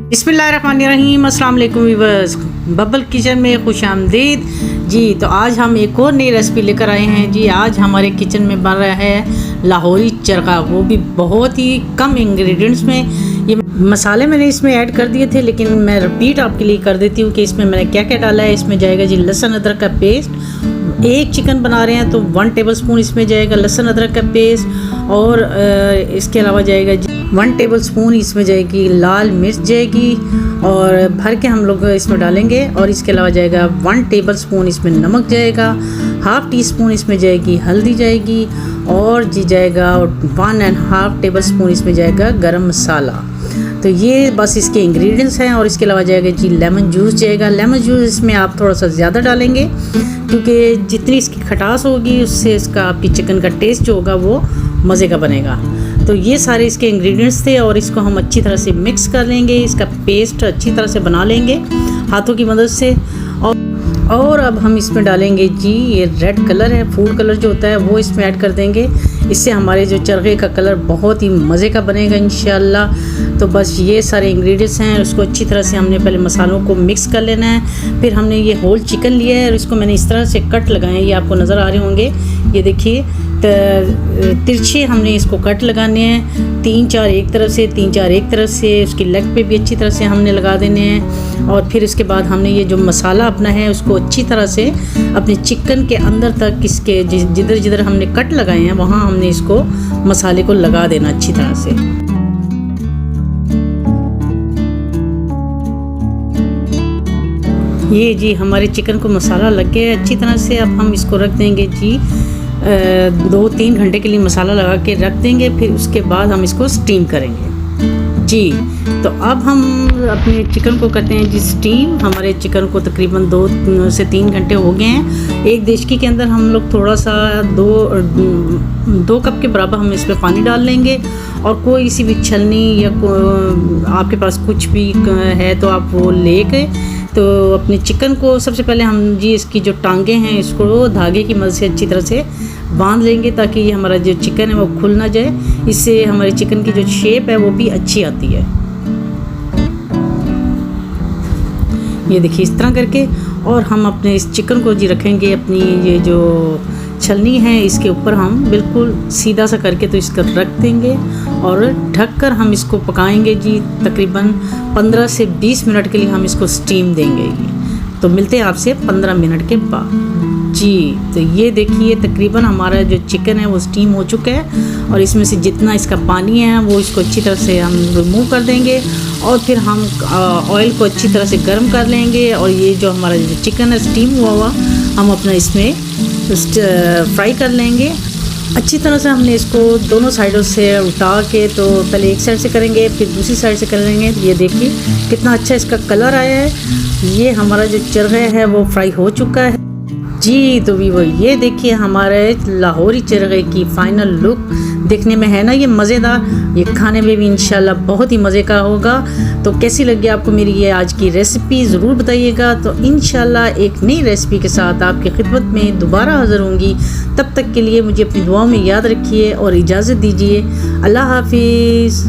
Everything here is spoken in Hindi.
बिस्मिल्लाहिर्रहमानिर्रहीम, अस्सलाम वालेकुम व्यूअर्स। बबल किचन में खुश आमदीद जी। तो आज हम एक और नई रेसिपी लेकर आए हैं जी। आज हमारे किचन में बन रहा है लाहौरी चरखा, वो भी बहुत ही कम इंग्रेडिएंट्स में। ये मसाले मैंने इसमें ऐड कर दिए थे, लेकिन मैं रिपीट आपके लिए कर देती हूँ कि इसमें मैंने क्या क्या डाला है। इसमें जाएगा जी लहसुन अदरक का पेस्ट। एक चिकन बना रहे हैं तो 1 टेबलस्पून इसमें जाएगा लहसुन अदरक का पेस्ट। और इसके अलावा जाएगा जी 1 टेबलस्पून इसमें जाएगी लाल मिर्च जाएगी, और भर के हम लोग इसमें डालेंगे। और इसके अलावा जाएगा 1 टेबलस्पून इसमें नमक जाएगा, 1/2 टीस्पून इसमें जाएगी हल्दी जाएगी, और जी जाएगा 1.5 टेबलस्पून इसमें जाएगा गरम मसाला। तो ये बस इसके इंग्रेडिएंट्स हैं। और इसके अलावा जाएगा जी लेमन जूस जाएगा। लेमन जूस इसमें आप थोड़ा सा ज़्यादा डालेंगे, क्योंकि जितनी इसकी खटास होगी उससे इसका आपकी चिकन का टेस्ट जो होगा वो मज़े का बनेगा। तो ये सारे इसके इंग्रेडिएंट्स थे, और इसको हम अच्छी तरह से मिक्स कर लेंगे। इसका पेस्ट अच्छी तरह से बना लेंगे हाथों की मदद से। और अब हम इसमें डालेंगे जी ये रेड कलर है, फूड कलर जो होता है वो इसमें ऐड कर देंगे। इससे हमारे जो चरखे का कलर बहुत ही मज़े का बनेगा इंशाल्लाह। तो बस ये सारे इंग्रेडिएंट्स हैं। उसको अच्छी तरह से हमने पहले मसालों को मिक्स कर लेना है। फिर हमने ये होल चिकन लिया है और इसको मैंने इस तरह से कट लगाए हैं, ये आपको नज़र आ रहे होंगे। ये देखिए तिरछे हमने इसको कट लगाने हैं, 3-4 एक तरफ से, 3-4 एक तरफ से। उसकी लेग पे भी अच्छी तरह से हमने लगा देने हैं। और फिर उसके बाद हमने ये जो मसाला अपना है उसको अच्छी तरह से अपने चिकन के अंदर तक, इसके जिधर जिधर हमने कट लगाए हैं वहाँ हमने इसको मसाले को लगा देना अच्छी तरह से। ये जी हमारे चिकन को मसाला लग गया है अच्छी तरह से। अब हम इसको रख देंगे जी 2-3 घंटे के लिए मसाला लगा के रख देंगे। फिर उसके बाद हम इसको स्टीम करेंगे जी। तो अब हम अपने चिकन को करते हैं जी स्टीम। हमारे चिकन को तकरीबन 2 से 3 घंटे हो गए हैं। एक देशकी के अंदर हम लोग थोड़ा सा 2 कप के बराबर हम इसमें पानी डाल लेंगे। और कोई सी भी छलनी या आपके पास कुछ भी है तो आप वो लेके तो अपने चिकन को सबसे पहले हम जी इसकी जो टांगे हैं इसको धागे की मदद से अच्छी तरह से बांध लेंगे, ताकि ये हमारा जो चिकन है वो खुल ना जाए। इससे हमारे चिकन की जो शेप है वो भी अच्छी आती है। ये देखिए इस तरह करके। और हम अपने इस चिकन को जी रखेंगे अपनी ये जो छलनी है इसके ऊपर हम बिल्कुल सीधा सा करके तो इसका रख देंगे, और ढककर हम इसको पकाएंगे जी तकरीबन 15 से 20 मिनट के लिए हम इसको स्टीम देंगे। तो मिलते हैं आपसे 15 मिनट के बाद जी। तो ये देखिए तकरीबन हमारा जो चिकन है वो स्टीम हो चुका है, और इसमें से जितना इसका पानी है वो इसको अच्छी तरह से हम रिमूव कर देंगे। और फिर हम ऑयल को अच्छी तरह से गर्म कर लेंगे, और ये जो हमारा जो चिकन है स्टीम हुआ हम अपना इसमें फ्राई कर लेंगे अच्छी तरह से। हमने इसको दोनों साइडों से उल्टा के, तो पहले एक साइड से करेंगे फिर दूसरी साइड से करेंगे। तो ये देखिए कितना अच्छा इसका कलर आया है। ये हमारा जो चरखा है वो फ्राई हो चुका है जी। तो भी वो ये देखिए हमारे लाहौरी चरखे की फाइनल लुक देखने में है ना ये मज़ेदार। ये खाने में भी इंशाल्लाह बहुत ही मज़े का होगा। तो कैसी लगी आपको मेरी ये आज की रेसिपी ज़रूर बताइएगा। तो इंशाल्लाह एक नई रेसिपी के साथ आपकी खिदमत में दोबारा हाज़िर होंगी। तब तक के लिए मुझे अपनी दुआओं में याद रखिए और इजाज़त दीजिए। अल्लाह हाफिज़।